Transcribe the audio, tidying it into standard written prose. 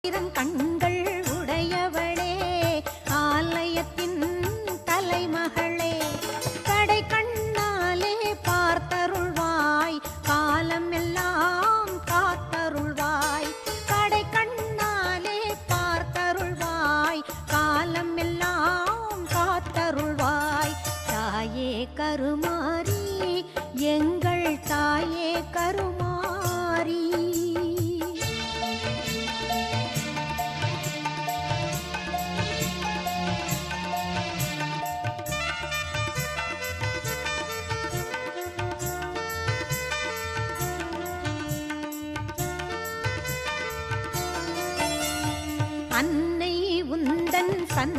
கண்கள் உடையவளே, ஆலயத்தின் தலைமகளே, கடை கண்ணாலே பார்த்தருள்வாய், காலம் எல்லாம் காத்தருள்வாய். கடை கண்ணாலே பார்த்தருள்வாய், காலம் எல்லாம் காத்தருள்வாய். தாயே கருமாரி, எங்கள் தாயே கருமாரி. அன்னை உந்தன் சன்